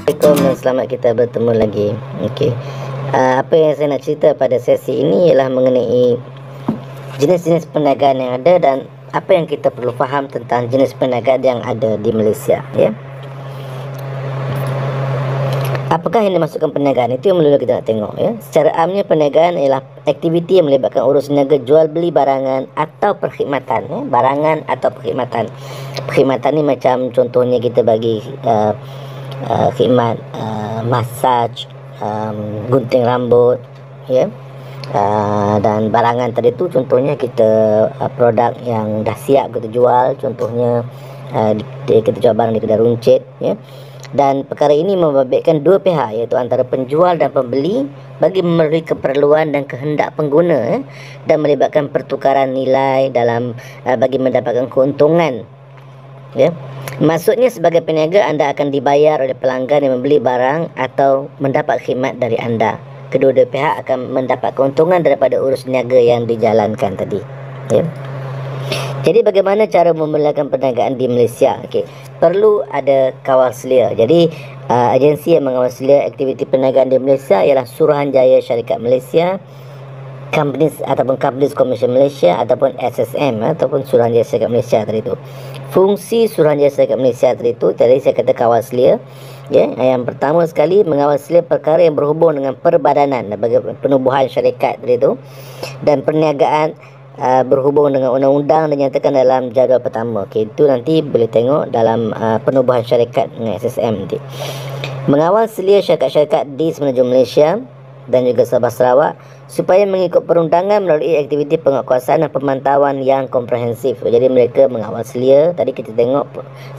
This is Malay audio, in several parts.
Assalamualaikum dan selamat kita bertemu lagi. Okey. Apa yang saya nak cerita pada sesi ini ialah mengenai jenis-jenis perniagaan yang ada dan apa yang kita perlu faham tentang jenis perniagaan yang ada di Malaysia, ya. Apakah yang dimasukkan perniagaan? Itu yang perlu kita nak tengok, ya. Secara amnya perniagaan ialah aktiviti yang melibatkan urus niaga jual beli barangan atau perkhidmatan, ya. Barangan atau perkhidmatan. Perkhidmatan ni macam contohnya kita bagi khidmat massage, gunting rambut, ya. Dan barangan tadi tu contohnya kita produk yang dah siap kita jual, contohnya kita jual barang di kedai runcit, ya. Dan perkara ini membabitkan dua pihak, iaitu antara penjual dan pembeli bagi memenuhi keperluan dan kehendak pengguna, ya, dan melibatkan pertukaran nilai dalam bagi mendapatkan keuntungan, ya. Maksudnya sebagai peniaga anda akan dibayar oleh pelanggan yang membeli barang atau mendapat khidmat dari anda. Kedua-dua pihak akan mendapat keuntungan daripada urus niaga yang dijalankan tadi, ya. Jadi bagaimana cara memulakan perniagaan di Malaysia? Okey, perlu ada kawal selia. Jadi agensi yang mengawal selia aktiviti perniagaan di Malaysia ialah Suruhanjaya Syarikat Malaysia, Companies ataupun Companies Commission Malaysia ataupun SSM ataupun Suruhanjaya Syarikat Malaysia tadi itu. Fungsi Suruhanjaya Syarikat Malaysia tadi itu, tadi saya kata kawal selia, ya. Yang pertama sekali mengawal selia perkara yang berhubung dengan perbadanan bagi penubuhan syarikat tadi itu, dan perniagaan berhubung dengan undang-undang dinyatakan dalam jadual pertama. Okey, itu nanti boleh tengok dalam penubuhan syarikat dengan SSM nanti. Mengawal selia syarikat-syarikat di Semenanjung Malaysia dan juga Sabah Sarawak supaya mengikut perundangan melalui aktiviti penguatkuasaan dan pemantauan yang komprehensif. Jadi mereka mengawal selia, tadi kita tengok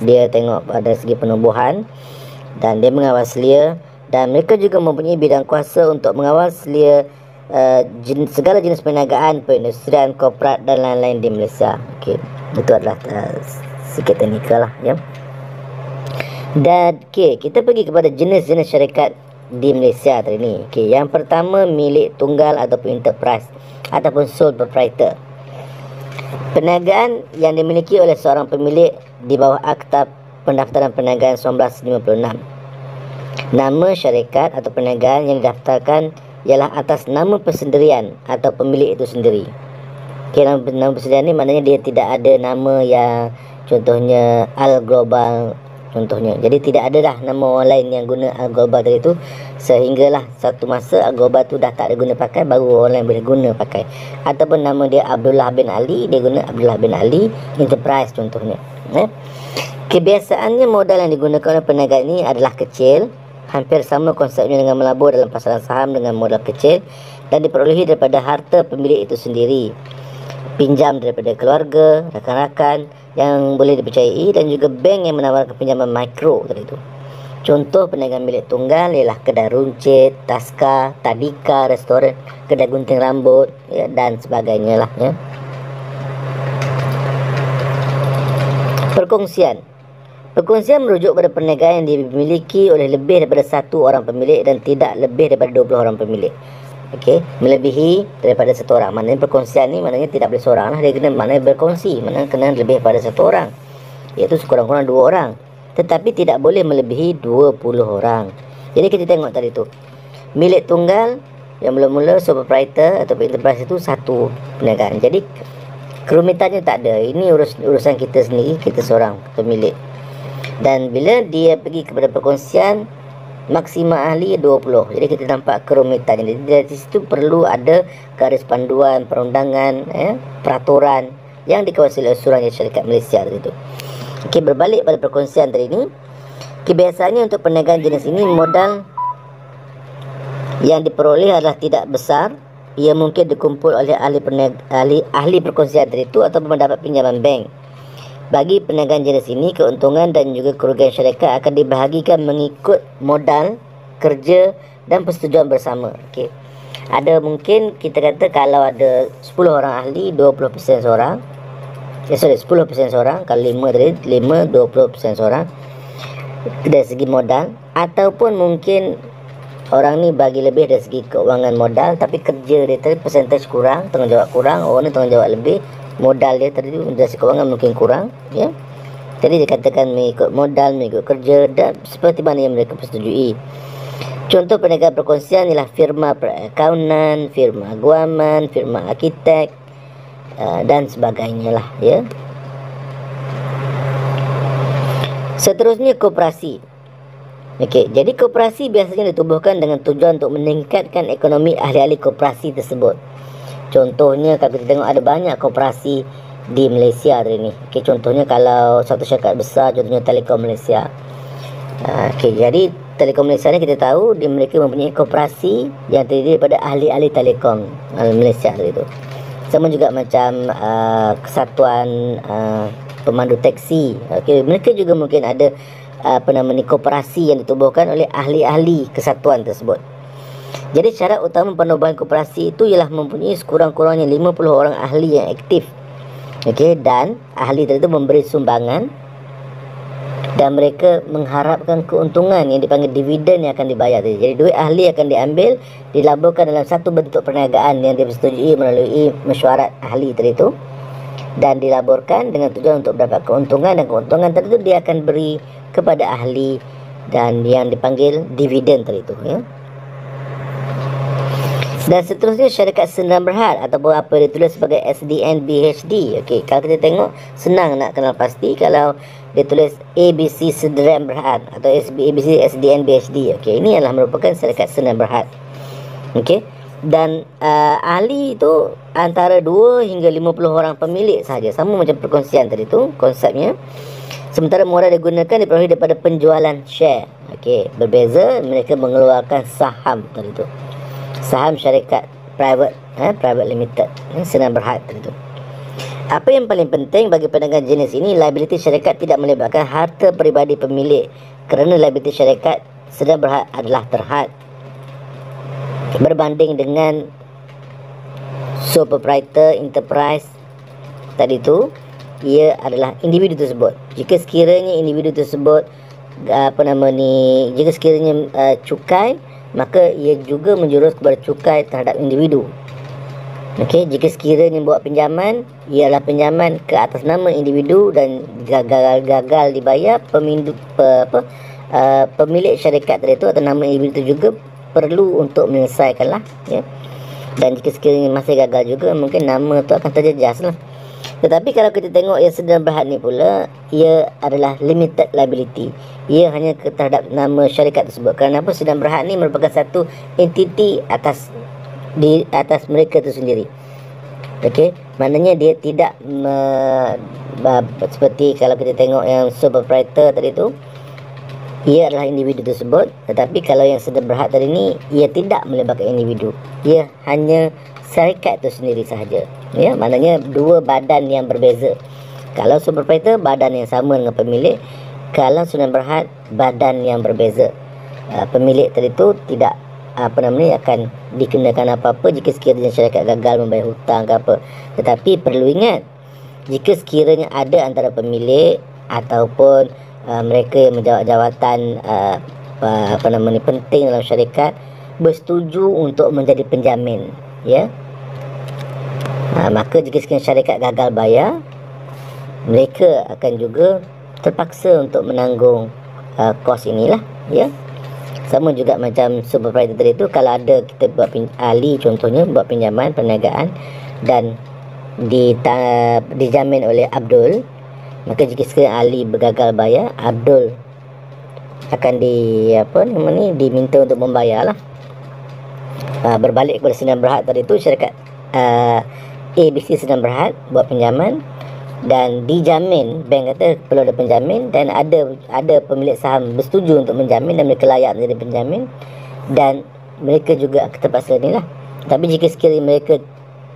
dia tengok pada segi penubuhan dan dia mengawal selia, dan mereka juga mempunyai bidang kuasa untuk mengawal selia segala jenis perniagaan, perindustrian, korporat dan lain-lain di Malaysia. Okey, itu adalah sikit teknikal lah, ya. Dan okey, kita pergi kepada jenis-jenis syarikat di Malaysia tadi ni. Okey, yang pertama milik tunggal ataupun enterprise ataupun sole proprietor. Perniagaan yang dimiliki oleh seorang pemilik di bawah Akta Pendaftaran Perniagaan 1956. Nama syarikat atau perniagaan yang didaftarkan ialah atas nama persendirian atau pemilik itu sendiri. Okay, nama persendirian ni maknanya dia tidak ada nama yang contohnya Al Global contohnya. Jadi tidak ada dah nama orang lain yang guna Al Global tadi tu, sehinggalah satu masa Al Global tu dah tak ada guna pakai, baru orang lain boleh guna pakai. Ataupun nama dia Abdullah bin Ali, dia guna Abdullah bin Ali Enterprise contohnya, ya. Kebiasaannya modal yang digunakan oleh perniagaan ini adalah kecil, hampir sama konsepnya dengan melabur dalam pasaran saham dengan modal kecil, dan diperolehi daripada harta pemilik itu sendiri, pinjam daripada keluarga, rakan-rakan yang boleh dipercayai, dan juga bank yang menawarkan pinjaman mikro tadi itu. Contoh perniagaan milik tunggal ialah kedai runcit, taska, tadika, restoran, kedai gunting rambut, ya, dan sebagainya lah, ya. Perkongsian merujuk pada perniagaan yang dimiliki oleh lebih daripada satu orang pemilik dan tidak lebih daripada 20 orang pemilik. Okey, melebihi daripada satu orang. Maknanya perkongsian ni maknanya tidak boleh seorang lah, dia kena maknanya berkongsi, maknanya kena lebih daripada satu orang, iaitu sekurang-kurang 2 orang. Tetapi tidak boleh melebihi 20 orang. Jadi kita tengok tadi tu, milik tunggal yang mula-mula sole proprietor atau enterprise itu satu perniagaan. Jadi kerumitannya tak ada. Ini urusan kita sendiri, kita seorang pemilik. Dan bila dia pergi kepada perkongsian, maksimal ahli 20. Jadi kita nampak kerumitan. Jadi dari situ perlu ada garis panduan, perundangan, peraturan yang dikawasi oleh Suruhanjaya Syarikat Malaysia tadi itu. Okey, berbalik pada perkongsian tadi ini, kebiasaannya untuk perniagaan jenis ini modal yang diperoleh adalah tidak besar. Ia mungkin dikumpul oleh ahli perkongsian tadi itu atau mendapat pinjaman bank. Bagi perniagaan jenis ini, keuntungan dan juga kerugian syarikat akan dibahagikan mengikut modal, kerja dan persetujuan bersama. Okey. Ada mungkin kita kata kalau ada 10 orang ahli, 20% seorang. 10% seorang, kalau 5 tadi, 20% seorang dari segi modal, ataupun mungkin orang ni bagi lebih dari segi keuangan modal, tapi kerja dia tadi persentage kurang, tanggungjawab kurang, orang ni tanggungjawab lebih, modal dia tadi dari segi keuangan mungkin kurang, ya. Jadi dikatakan mengikut modal, mengikut kerja dan seperti mana yang mereka persetujui. Contoh perniagaan perkongsian ialah firma perakaunan, firma guaman, firma arkitek dan sebagainya lah, ya. Seterusnya koperasi. Okey, jadi koperasi biasanya ditubuhkan dengan tujuan untuk meningkatkan ekonomi ahli-ahli koperasi tersebut. Contohnya kalau kita tengok ada banyak koperasi di Malaysia hari ini. Okey, contohnya kalau satu syarikat besar, contohnya Telekom Malaysia. Okey, jadi Telekom Malaysia ni kita tahu mereka mempunyai koperasi yang terdiri daripada ahli-ahli telekom Malaysia itu. Sama juga macam kesatuan pemandu teksi. Okey, mereka juga mungkin ada koperasi yang ditubuhkan oleh ahli-ahli kesatuan tersebut. Jadi syarat utama penubuhan koperasi itu ialah mempunyai sekurang-kurangnya 50 orang ahli yang aktif. Okey, dan ahli itu memberi sumbangan dan mereka mengharapkan keuntungan yang dipanggil dividen yang akan dibayar. Jadi duit ahli akan diambil, dilaburkan dalam satu bentuk perniagaan yang disetujui melalui mesyuarat ahli itu dan dilaburkan dengan tujuan untuk mendapat keuntungan, dan keuntungan tertentu dia akan beri kepada ahli dan yang dipanggil dividen itu, ya. Dan seterusnya syarikat sendirian berhad ataupun apa ditulis sebagai SDN BHD. Okey, kalau kita tengok senang nak kenal pasti kalau dia tulis ABC sendirian berhad atau ABC SDN BHD. Okey, ini adalah merupakan syarikat sendirian berhad. Okey, dan ahli itu antara 2 hingga 50 orang pemilik sahaja, sama macam perkongsian tadi tu konsepnya. Sementara modal digunakan diperoleh daripada penjualan share. Okey, berbeza mereka mengeluarkan saham tadi tu. Saham syarikat private limited, senang berhad tadi tu. Apa yang paling penting bagi perniagaan jenis ini, liability syarikat tidak melibatkan harta peribadi pemilik, kerana liability syarikat sedang berhad adalah terhad. Berbanding dengan sole proprietor enterprise tadi tu, ia adalah individu tersebut. Jika sekiranya individu tersebut jika sekiranya cukai, maka ia juga menjurus kepada cukai terhadap individu. Okey, jika sekiranya buat pinjaman, ialah pinjaman ke atas nama individu dan gagal dibayar, pemilik syarikat tadi itu atau nama individu itu juga perlu untuk menyelesaikanlah, ya. Dan jika sekiranya masih gagal juga, mungkin nama tu akan terjejas lah. Tetapi kalau kita tengok yang sendirian berhad ni pula, ia adalah limited liability. Ia hanya terhadap nama syarikat tersebut. Kerana apa? Sendirian berhad ni merupakan satu entiti di atas mereka itu sendiri. Okey, maknanya dia tidak seperti kalau kita tengok yang sole proprietor tadi tu, ia adalah individu tersebut. Tetapi kalau yang sendirian berhad tadi ni, ia tidak melibatkan individu. Ia hanya syarikat itu sendiri sahaja. Ya, maknanya dua badan yang berbeza. Kalau sole proprietor, badan yang sama dengan pemilik. Kalau sendirian berhad, badan yang berbeza. Pemilik tadi tu tidak akan dikenakan apa-apa jika sekiranya syarikat gagal membayar hutang ke apa. Tetapi perlu ingat, jika sekiranya ada antara pemilik ataupun mereka yang menjawat jawatan penting dalam syarikat bersetuju untuk menjadi penjamin, ya. Maka jika sekiranya syarikat gagal bayar, mereka akan juga terpaksa untuk menanggung kos inilah, ya. Sama juga macam sole proprietor tadi tu, kalau ada kita buat ahli contohnya buat pinjaman perniagaan dan dijamin oleh Abdul, maka jika sekiranya ahli bergagal bayar, Abdul akan diminta untuk membayar lah. Berbalik kepada sendirian berhad tadi tu, syarikat ABC sendirian berhad buat pinjaman dan dijamin, bank kata perlu ada penjamin, dan ada pemilik saham bersetuju untuk menjamin dan mereka layak menjadi penjamin, dan mereka juga terpaksa inilah. Tapi jika sekiranya mereka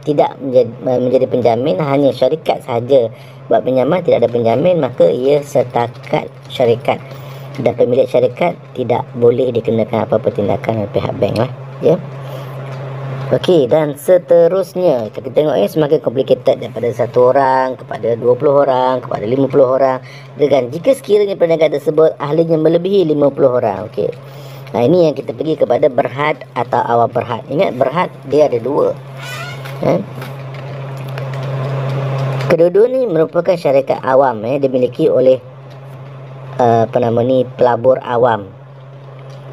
tidak menjadi penjamin, hanya syarikat sahaja buat pinjaman, tidak ada penjamin, maka ia setakat syarikat dan pemilik syarikat tidak boleh dikenakan apa-apa tindakan oleh pihak bank lah, ya. Okey, dan seterusnya kita tengok semakin complicated daripada 1 orang kepada 20 orang kepada 50 orang, dengan jika sekiranya perniagaan tersebut ahlinya melebihi 50 orang. Okey, ini yang kita pergi kepada berhad atau awam berhad. Ingat, berhad dia ada 2. Kedua-dua ni merupakan syarikat awam, dimiliki oleh pelabur awam,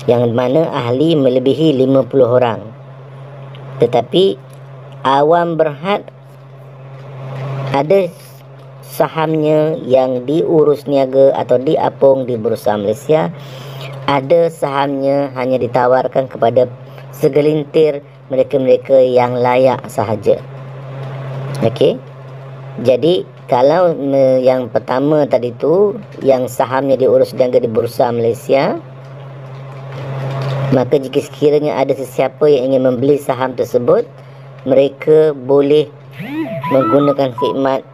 yang mana ahli melebihi 50 orang. Tetapi awam berhad ada sahamnya yang diurus niaga atau diapung di Bursa Malaysia. Ada sahamnya hanya ditawarkan kepada segelintir mereka-mereka yang layak sahaja. Okey. Jadi kalau yang pertama tadi tu, yang sahamnya diurus niaga di Bursa Malaysia, maka jika sekiranya ada sesiapa yang ingin membeli saham tersebut, mereka boleh menggunakan khidmat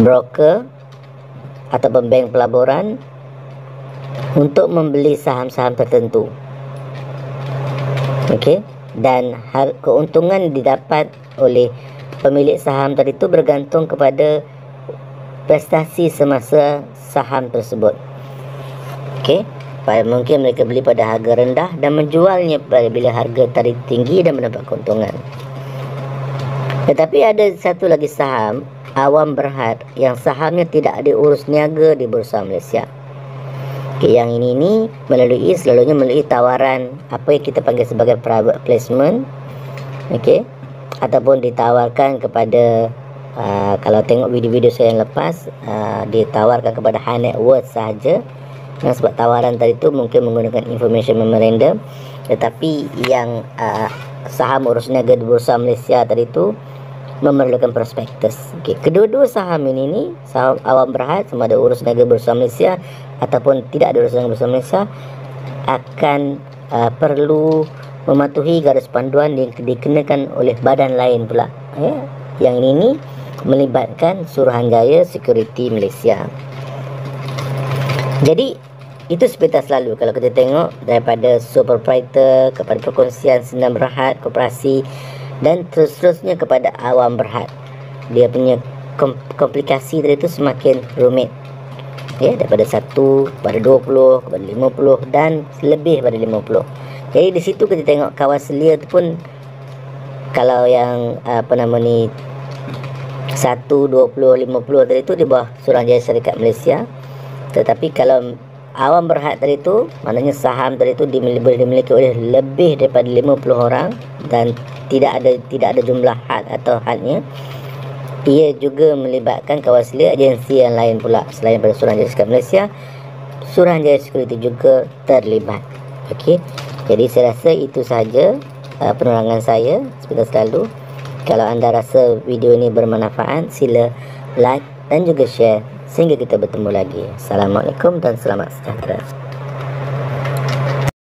broker ataupun bank pelaburan untuk membeli saham-saham tertentu. Okey, dan keuntungan didapat oleh pemilik saham tadi itu bergantung kepada prestasi semasa saham tersebut. Okey, mungkin mereka beli pada harga rendah dan menjualnya bila harga tadi tinggi dan mendapat keuntungan. Tetapi ada satu lagi saham awam berhad yang sahamnya tidak diurus niaga di Bursa Malaysia. Okay, yang ini selalunya melalui tawaran apa yang kita panggil sebagai private placement. Okey, ataupun ditawarkan kepada kalau tengok video-video saya yang lepas, ditawarkan kepada high net worth sahaja. Sebab tawaran tadi tu mungkin menggunakan information memorandum, tetapi yang saham urus niaga di Bursa Malaysia tadi tu memerlukan prospektus. Okay. Kedua-dua saham ini saham awam berhad, sama ada urus niaga Bursa Malaysia ataupun tidak ada urus niaga Bursa Malaysia, akan perlu mematuhi garis panduan yang dikenakan oleh badan lain pula. Yang ini melibatkan Suruhanjaya Security Malaysia. Jadi itu sepintas lalu kalau kita tengok daripada sole proprietor kepada perkongsian senam berhad, koperasi, dan terusnya kepada awam berhad. Dia punya komplikasi tadi itu semakin rumit. Daripada 1 kepada 20 kepada 50 dan lebih pada 50. Jadi di situ kita tengok kawan selia tu pun, kalau yang 1, 20, 50 tadi itu di bawah Suruhanjaya Syarikat Malaysia. Tetapi kalau awam berhad tadi itu, maknanya saham tadi itu dimiliki oleh lebih daripada 50 orang dan tidak ada jumlah had atau hadnya. Ia juga melibatkan kawasan agensi yang lain pula selain daripada Suruhanjaya Syarikat Malaysia. Suruhanjaya Security juga terlibat. Okey. Jadi saya rasa itu sahaja penerangan saya seperti selalu. Kalau anda rasa video ini bermanfaat, sila like dan juga share sehingga kita bertemu lagi. Assalamualaikum dan selamat sejahtera.